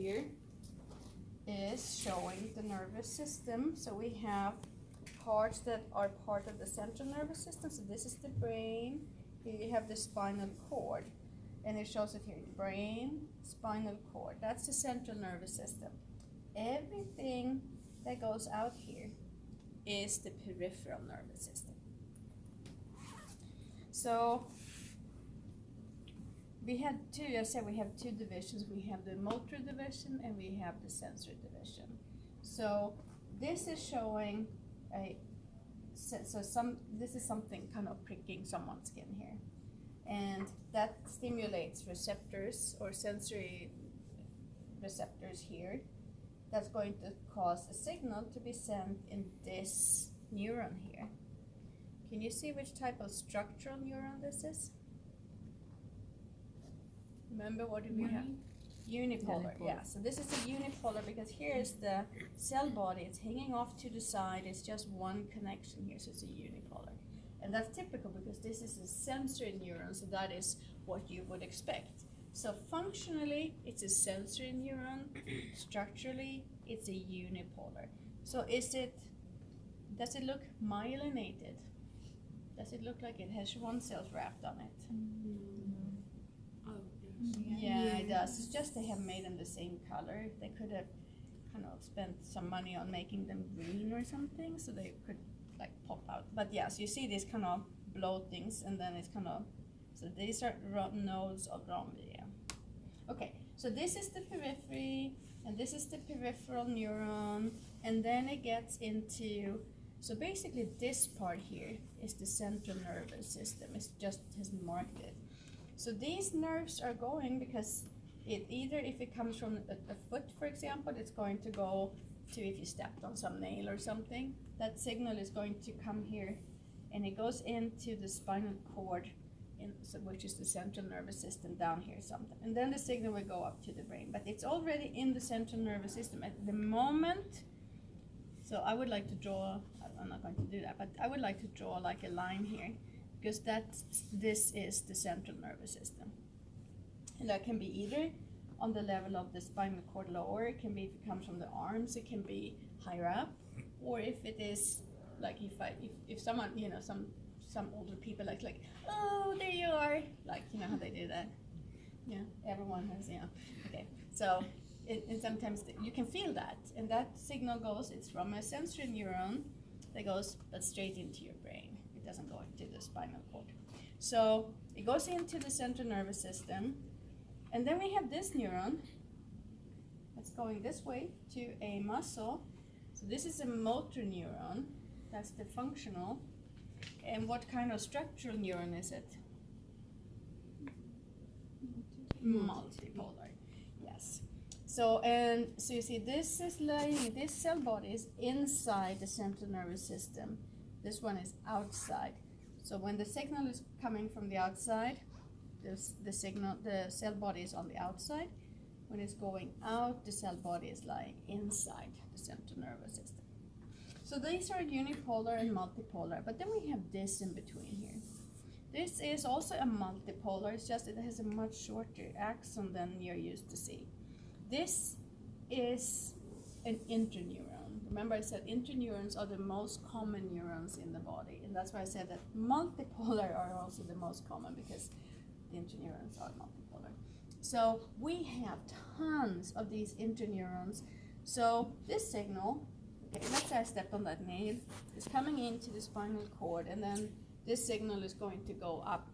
here is showing the nervous system. So we have parts that are part of the central nervous system. So this is the brain. Here you have the spinal cord. And it shows it here, brain, spinal cord. That's the central nervous system. Everything that goes out here is the peripheral nervous system. So we have two, I said we have two divisions. We have the motor division and we have the sensory division. So this is showing this is something kind of pricking someone's skin here. And that stimulates receptors or sensory receptors here. That's going to cause a signal to be sent in this neuron here. Can you see which type of structural neuron this is? Remember what did we have? Unipolar, yeah. So this is a unipolar because here is the cell body. It's hanging off to the side. It's just one connection here, so it's a unipolar. And that's typical because this is a sensory neuron, so that is what you would expect. So functionally, it's a sensory neuron. Structurally, it's a unipolar. So does it look myelinated? Does it look like it has Schwann cells wrapped on it? Yeah, it does. It's just they have made them the same color. They could have kind of spent some money on making them green or something, so they could like pop out. But yeah, so you see these kind of bloatings, and then it's kind of, so these are nodes of Romvia. Okay, so this is the periphery, and this is the peripheral neuron, and then it gets into, so basically this part here is the central nervous system. It just has marked it. So these nerves are going because it either, if it comes from a foot, for example, it's going to go to if you stepped on some nail or something. That signal is going to come here, and it goes into the spinal cord, which is the central nervous system down here something. And then the signal will go up to the brain. But it's already in the central nervous system at the moment. So I would like to draw, I'm not going to do that, but I would like to draw like a line here, because this is the central nervous system. And that can be either on the level of the spinal cord lower, it can be if it comes from the arms, it can be higher up, or if it is like if someone, you know, some older people like, oh, there you are, like, you know how they do that. Yeah, everyone has, yeah. Okay, so and sometimes you can feel that, and that signal goes, it's from a sensory neuron that goes but straight into your brain. It doesn't go into the spinal cord. So it goes into the central nervous system, and then we have this neuron that's going this way to a muscle. So this is a motor neuron, that's the functional. And what kind of structural neuron is it? Multipolar, yes. So you see this cell body is inside the central nervous system. This one is outside. So when the signal is coming from the outside, the cell body is on the outside. When it's going out, the cell body is lying inside the central nervous system. So these are unipolar and multipolar, but then we have this in between here. This is also a multipolar, it's just it has a much shorter axon than you're used to see. This is an interneuron. Remember I said interneurons are the most common neurons in the body, and that's why I said that multipolar are also the most common, because the interneurons are multipolar. So we have tons of these interneurons. So this signal, okay, let's say I stepped on that nail, it's coming into the spinal cord, and then this signal is going to go up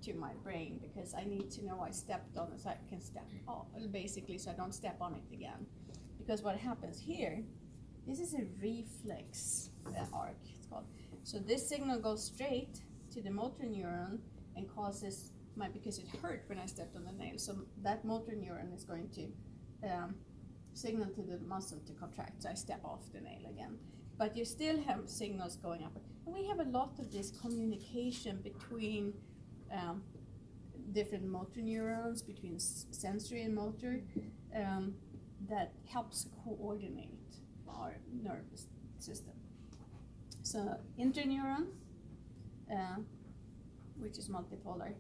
to my brain because I need to know I stepped on it so I can step off, basically, so I don't step on it again. Because what happens here, this is a reflex arc, it's called. So this signal goes straight to the motor neuron and causes because it hurt when I stepped on the nail. So that motor neuron is going to signal to the muscle to contract, so I step off the nail again. But you still have signals going up. And we have a lot of this communication between different motor neurons, between sensory and motor, that helps coordinate our nervous system. So interneuron, which is multipolar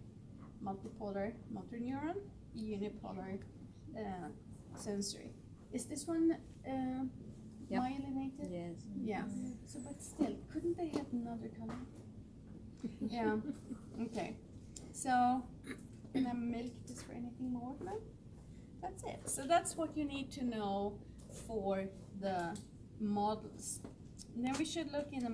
motor neuron, unipolar sensory. Is this one Yep. myelinated? Yes. Yeah. So, but still, couldn't they have another color? Yeah. Okay. So, can I milk this for anything more? No? That's it. So that's what you need to know for the models. Then we should look in the